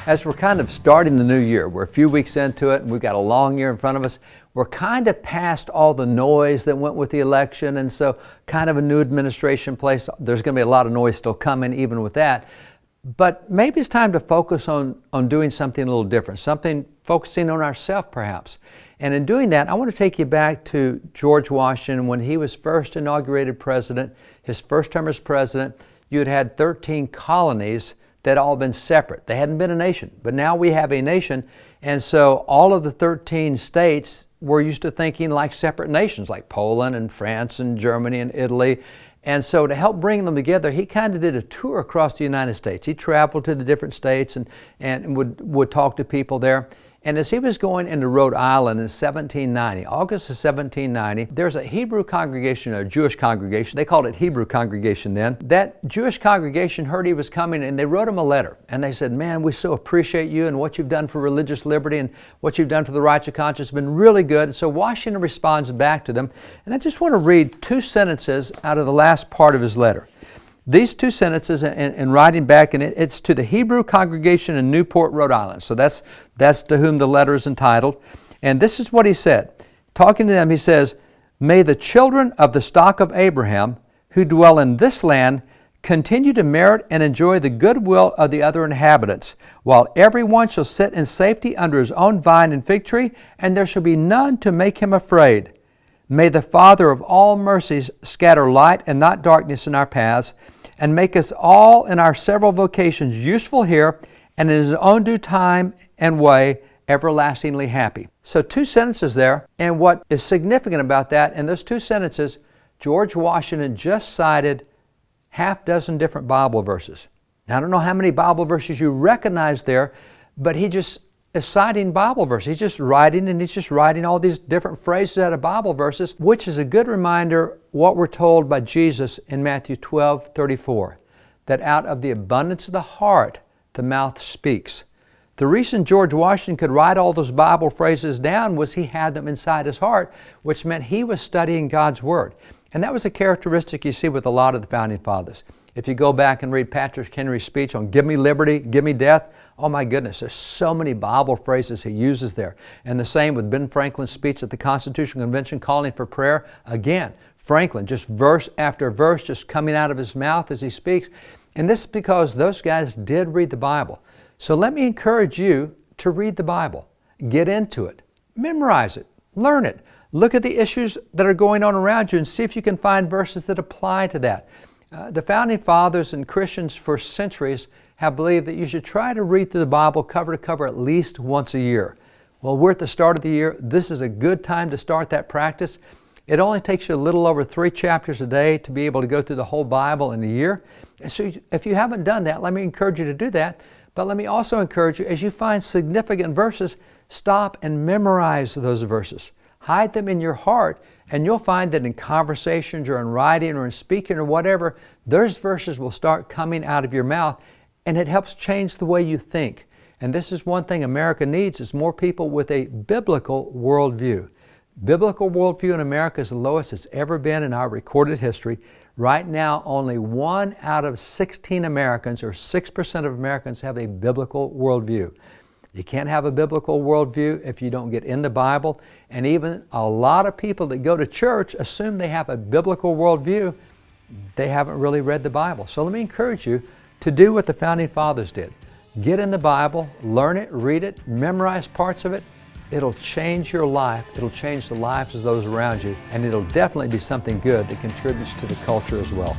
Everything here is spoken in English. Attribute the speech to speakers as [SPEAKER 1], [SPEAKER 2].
[SPEAKER 1] As we're kind of starting the new year, we're a few weeks into it and we've got a long year in front of us. We're kind of past all the noise that went with the election, and so kind of a new administration place. There's going to be a lot of noise still coming even with that. But maybe it's time to focus on doing something a little different, something focusing on ourselves perhaps. And in doing that, I want to take you back to George Washington when he was first inaugurated president. His first term as president, you had 13 colonies that all been separate. They hadn't been a nation, but now we have a nation. And so all of the 13 states were used to thinking like separate nations, like Poland and France and Germany and Italy. And so to help bring them together, he kind of did a tour across the United States. He traveled to the different states and would talk to people there. And as he was going into Rhode Island in 1790, August of 1790, there's a Hebrew congregation, a Jewish congregation. They called it Hebrew congregation then. That Jewish congregation heard he was coming and they wrote him a letter. And they said, man, we so appreciate you and what you've done for religious liberty and what you've done for the rights of conscience has been really good. And so Washington responds back to them. And I just want to read two sentences out of the last part of his letter. These two sentences in writing back, and it's to the Hebrew congregation in Newport, Rhode Island. So that's to whom the letter is entitled. And this is what he said. Talking to them, he says, "May the children of the stock of Abraham who dwell in this land continue to merit and enjoy the goodwill of the other inhabitants, while every one shall sit in safety under his own vine and fig tree, and there shall be none to make him afraid. May the Father of all mercies scatter light and not darkness in our paths, and make us all in our several vocations useful here, and in His own due time and way everlastingly happy." So two sentences there, and what is significant about that, in those two sentences, George Washington just cited half dozen different Bible verses. Now, I don't know how many Bible verses you recognize there, but he just is citing Bible verses. He's just writing all these different phrases out of Bible verses, which is a good reminder what we're told by Jesus in Matthew 12:34, that out of the abundance of the heart, the mouth speaks. The reason George Washington could write all those Bible phrases down was he had them inside his heart, which meant he was studying God's Word. And that was a characteristic you see with a lot of the Founding Fathers. If you go back and read Patrick Henry's speech on "Give me liberty, give me death," oh my goodness, there's so many Bible phrases he uses there. And the same with Ben Franklin's speech at the Constitutional Convention calling for prayer. Again, Franklin, just verse after verse just coming out of his mouth as he speaks. And this is because those guys did read the Bible. So let me encourage you to read the Bible. Get into it. Memorize it. Learn it. Look at the issues that are going on around you and see if you can find verses that apply to that. The Founding Fathers and Christians for centuries have believed that you should try to read through the Bible cover to cover at least once a year. Well, we're at the start of the year. This is a good time to start that practice. It only takes you a little over 3 chapters a day to be able to go through the whole Bible in a year. So if you haven't done that, let me encourage you to do that. But let me also encourage you, as you find significant verses, stop and memorize those verses. Hide them in your heart, and you'll find that in conversations or in writing or in speaking or whatever, those verses will start coming out of your mouth, and it helps change the way you think. And this is one thing America needs, is more people with a biblical worldview. Biblical worldview in America is the lowest it's ever been in our recorded history. Right now, only 1 out of 16 Americans, or 6% of Americans, have a biblical worldview. You can't have a biblical worldview if you don't get in the Bible. And even a lot of people that go to church assume they have a biblical worldview. They haven't really read the Bible. So let me encourage you to do what the Founding Fathers did. Get in the Bible, learn it, read it, memorize parts of it. It'll change your life. It'll change the lives of those around you. And it'll definitely be something good that contributes to the culture as well.